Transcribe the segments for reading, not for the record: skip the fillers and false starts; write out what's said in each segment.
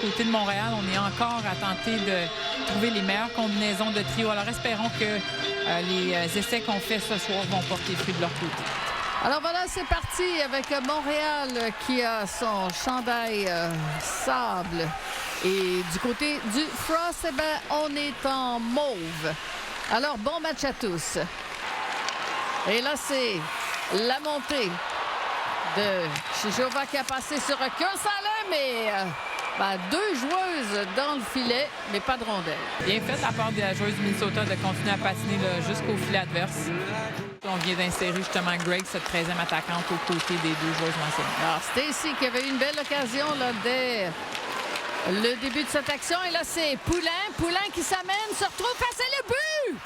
côté de Montréal, on est encore à tenter de trouver les meilleures combinaisons de trio. Alors, espérons que les essais qu'on fait ce soir vont porter fruit de leur côté. Alors voilà, c'est parti avec Montréal qui a son chandail sable. Et du côté du Frost, eh ben, on est en mauve. Alors, bon match à tous. Et là, c'est la montée de Chijova qui a passé sur Kursalem, mais deux joueuses dans le filet, mais pas de rondelle. Bien fait de la part de la joueuse du Minnesota de continuer à patiner jusqu'au filet adverse. On vient d'insérer justement Greg, cette 13e attaquante, aux côtés des deux joueuses mentionnées. Alors, Stacy qui avait eu une belle occasion là, dès le début de cette action. Et là, c'est Poulin. Poulin qui s'amène, se retrouve face à le but!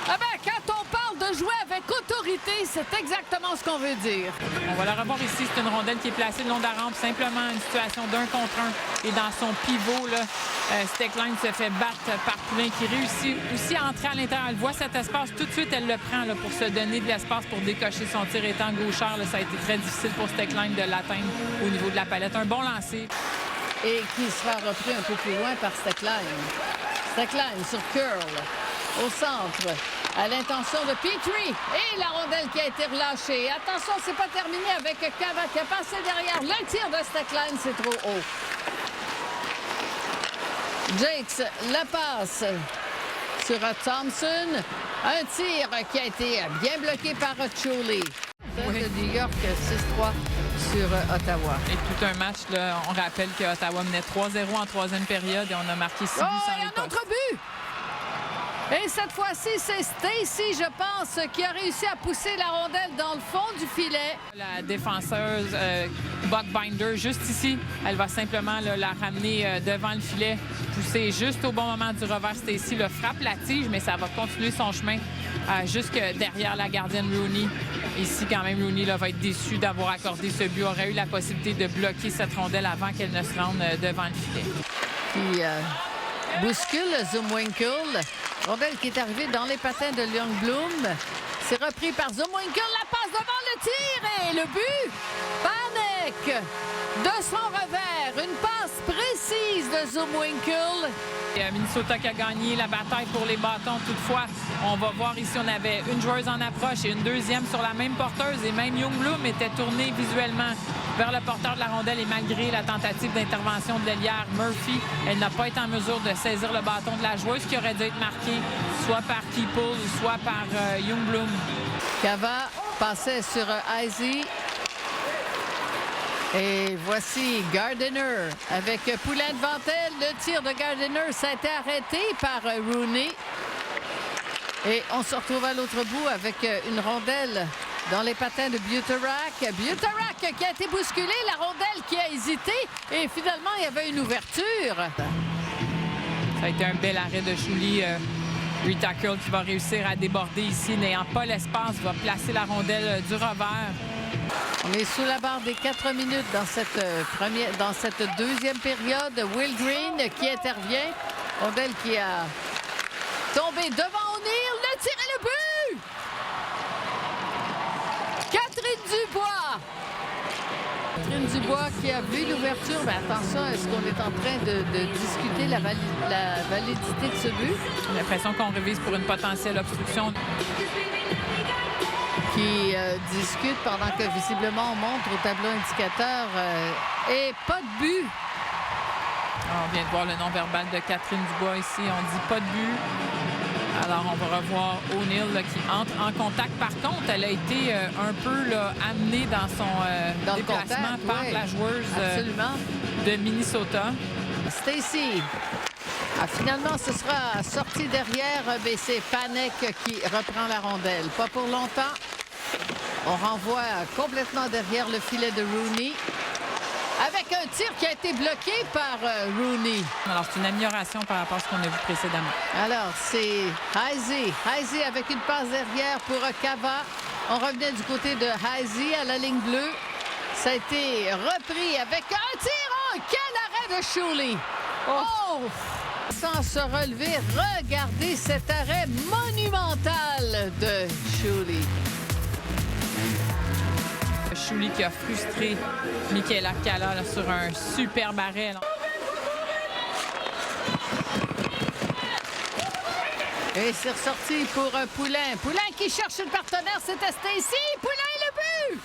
Ah ben, quand on parle de jouer avec autorité, c'est exactement ce qu'on veut dire. On va la revoir ici. C'est une rondelle qui est placée le long de la rampe. Simplement une situation d'un contre un. Et dans son pivot, Steckline se fait battre par Poulin qui réussit aussi à entrer à l'intérieur. Elle voit cet espace. Tout de suite, elle le prend pour se donner de l'espace pour décocher son tir. Étant gauchère, ça a été très difficile pour Steckline de l'atteindre au niveau de la palette. Un bon lancer. Et qui sera repris un peu plus loin par Steckline. Steckline sur Curl. Au centre, à l'intention de Petrie. Et la rondelle qui a été relâchée. Attention, c'est pas terminé avec Cava qui a passé derrière. Le tir de Steckline, c'est trop haut. Jakes, la passe sur Thompson. Un tir qui a été bien bloqué par Chuli. Oui. De New York, 6-3 sur Ottawa. Et tout un match, là, on rappelle que Ottawa menait 3-0 en troisième période et on a marqué 6 buts sans les un autre but! Et cette fois-ci, c'est Stacy, je pense, qui a réussi à pousser la rondelle dans le fond du filet. La défenseuse Buckbinder, juste ici, elle va simplement la ramener devant le filet, pousser juste au bon moment du revers. Stacy le frappe la tige, mais ça va continuer son chemin jusque derrière la gardienne Rooney. Ici, quand même, Rooney va être déçu d'avoir accordé ce but. Aurait eu la possibilité de bloquer cette rondelle avant qu'elle ne se rende devant le filet. Puis, bouscule Zumwinkle. Rondelle qui est arrivée dans les patins de Youngbloom. C'est repris par Zumwinkle. La passe devant le tir et le but. Panek de son revers. Une passe précise de Zumwinkle. Minnesota qui a gagné la bataille pour les bâtons. Toutefois, on va voir ici, on avait une joueuse en approche et une deuxième sur la même porteuse. Et même Youngbloom était tournée visuellement vers le porteur de la rondelle. Et malgré la tentative d'intervention de l'ailière Murphy, elle n'a pas été en mesure de saisir le bâton de la joueuse qui aurait dû être marqué soit par Keeple, soit par Youngbloom. Cava passait sur Izzy. Et voici Gardiner avec Poulin devant elle. Le tir de Gardiner, ça a été arrêté par Rooney. Et on se retrouve à l'autre bout avec une rondelle dans les patins de Butterack. Butterack qui a été bousculé, la rondelle qui a hésité. Et finalement, il y avait une ouverture. Ça a été un bel arrêt de Chuli. Rita Curl qui va réussir à déborder ici, n'ayant pas l'espace, va placer la rondelle du revers. On est sous la barre des 4 minutes dans cette deuxième période. Will Green qui intervient. Rondelle qui a tombé devant O'Neill. Le tir et le but! Catherine Dubois. Catherine Dubois qui a vu l'ouverture. Mais attention, est-ce qu'on est en train de discuter la validité de ce but? J'ai l'impression qu'on révise pour une potentielle obstruction. Qui discute pendant que visiblement on montre au tableau indicateur et pas de but. On vient de voir le non-verbal de Catherine Dubois ici. On dit pas de but. Alors, on va revoir O'Neill qui entre en contact. Par contre, elle a été un peu amenée dans son déplacement par la joueuse de Minnesota. Stacy. Finalement, ce sera sorti derrière, mais c'est Panek qui reprend la rondelle. Pas pour longtemps. On renvoie complètement derrière le filet de Rooney. Avec un tir qui a été bloqué par Rooney. Alors, c'est une amélioration par rapport à ce qu'on a vu précédemment. Alors, c'est Heisey. Heisey avec une passe derrière pour Cava. On revenait du côté de Heisey à la ligne bleue. Ça a été repris avec un tir. Oh, quel arrêt de Chuli. Oh! Sans se relever, regardez cet arrêt monumental de Chuli. Chuli qui a frustré Michaela Kala sur un superbe arrêt. Et c'est ressorti pour Poulain. Poulain qui cherche le partenaire, c'était Stacy. Poulain, le but!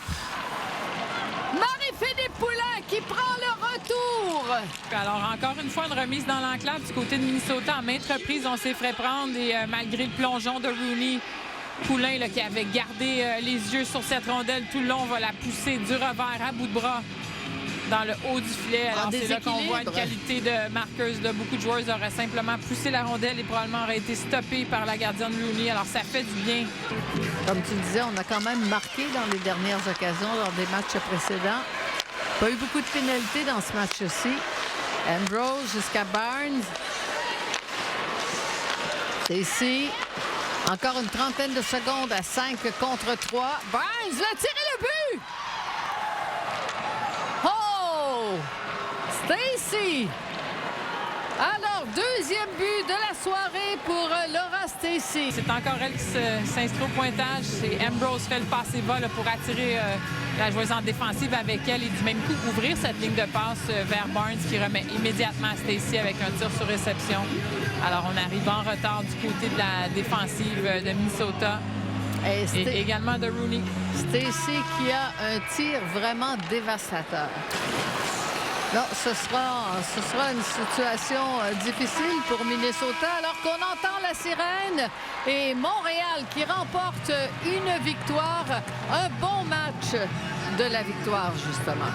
Marie-Philippe Poulain qui prend le retour. Alors, encore une fois, une remise dans l'enclave du côté de Minnesota. À maintes reprises, on s'est fait prendre et malgré le plongeon de Rooney, Poulain là, qui avait gardé les yeux sur cette rondelle tout le long, va la pousser du revers à bout de bras dans le haut du filet. Alors, c'est là qu'on voit une qualité de marqueuse. De beaucoup de joueurs auraient simplement poussé la rondelle et probablement auraient été stoppés par la gardienne Rooney. Alors, ça fait du bien. Comme tu le disais, on a quand même marqué dans les dernières occasions lors des matchs précédents. Pas eu beaucoup de pénalités dans ce match-ci. Ambrose jusqu'à Barnes. Stacy. Encore une trentaine de secondes à 5 contre 3. Barnes l'a tiré le but! Oh! Stacy! Alors, deuxième but de la soirée pour Laura Stacy. C'est encore elle qui s'inscrit au pointage. C'est Ambrose fait le passé bas là, pour attirer la joueuse en défensive avec elle et du même coup ouvrir cette ligne de passe vers Barnes qui remet immédiatement Stacy avec un tir sur réception. Alors, on arrive en retard du côté de la défensive de Minnesota et également de Rooney. Stacy qui a un tir vraiment dévastateur. Non, ce sera une situation difficile pour Minnesota alors qu'on entend la sirène et Montréal qui remporte une victoire. Un bon match de la victoire, justement.